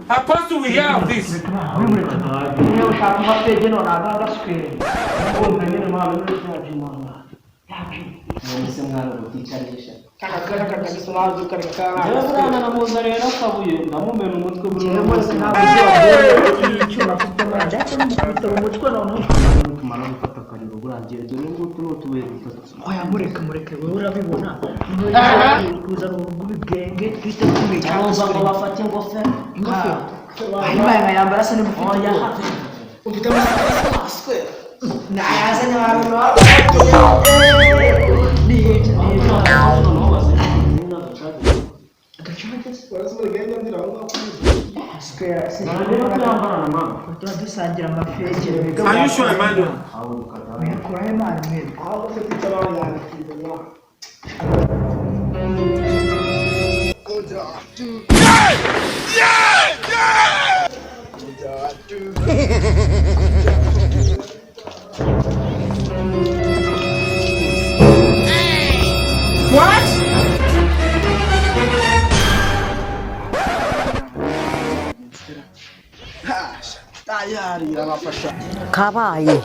Apostle, we hear of this. Are you sure, Emmanuel? What? Karabaye.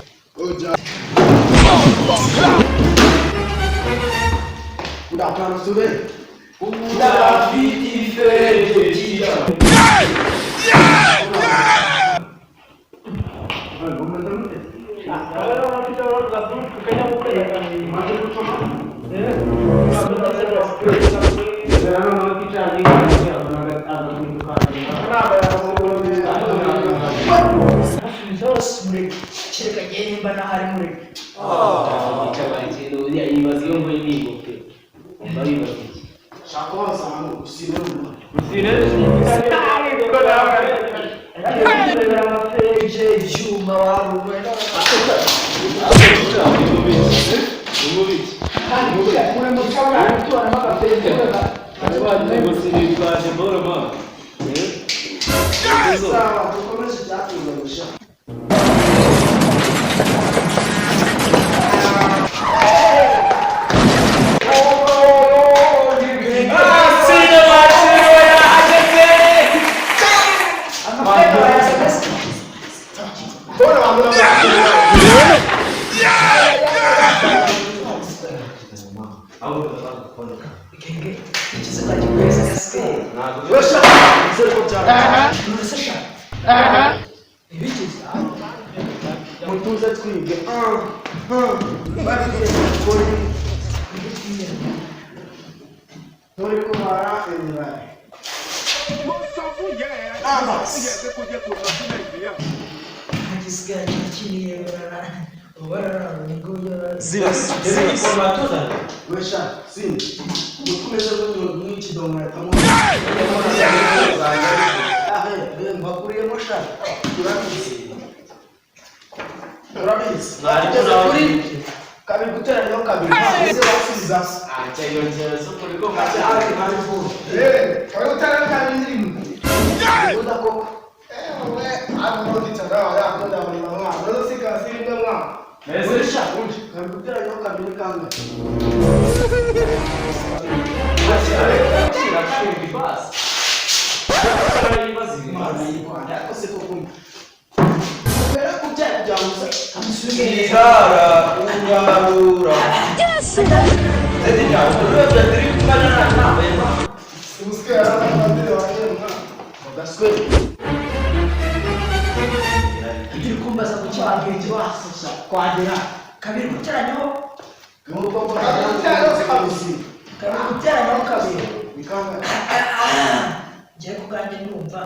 ubwanjye ndumva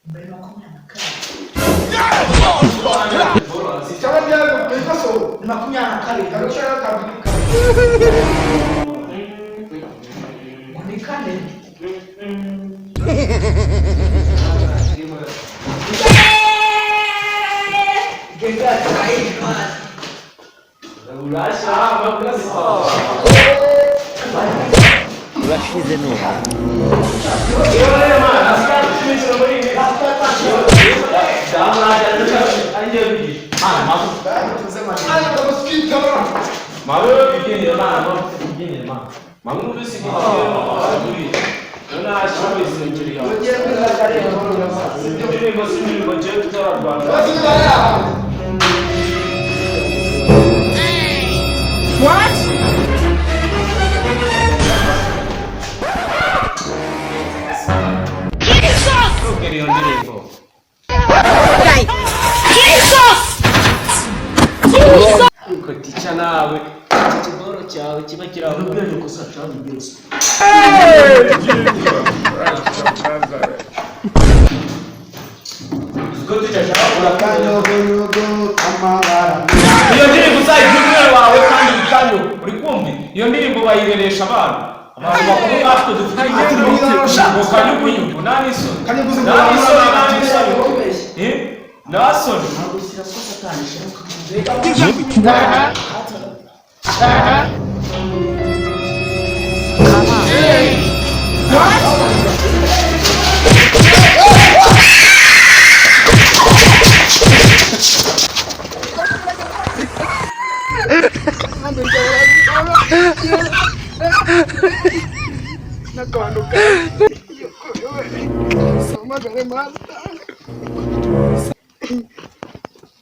mbere no kumwana kare cyangwa byago kwikoso ni 24 karushara kabiri muri kane Gega taifa Urasha mabasa. urashize none Yore man, asika tumisho muri ni. Damara anje bigi. Mamu. Ai como skip kamera Mamu bigini mamu bigini mamu. Mamu bisi bigini mamu. Ona ashobora isinjiriya. ugere muri kare Sinjiriya ngo sinjiriya ngo je tutora Rwanda. bazibara What? Jesus! Okay, you're doing it. Jesus! Jesus! Uko ticha nawe. Ikigoro cyawe kiba kiraho. ubwenge kosa cyane byose Uko ticha cyawe urakanyo burugo amabara iyo ndirimbo uzayigurira wawe kandi bikanyo uri kumva iyo ndirimbo bayireresha abantu bakuru batwe dufite igendo ngo kanyugunyugu nani so kanyuguze nani so nani so nasoni agusira ko satani shaka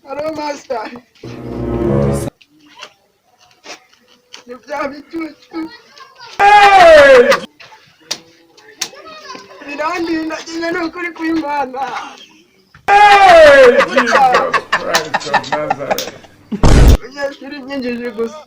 Hello, master. You have it too. Nina no kuri kuimana. Jesus Christ of Nazareth. Yes, binjiji gusa.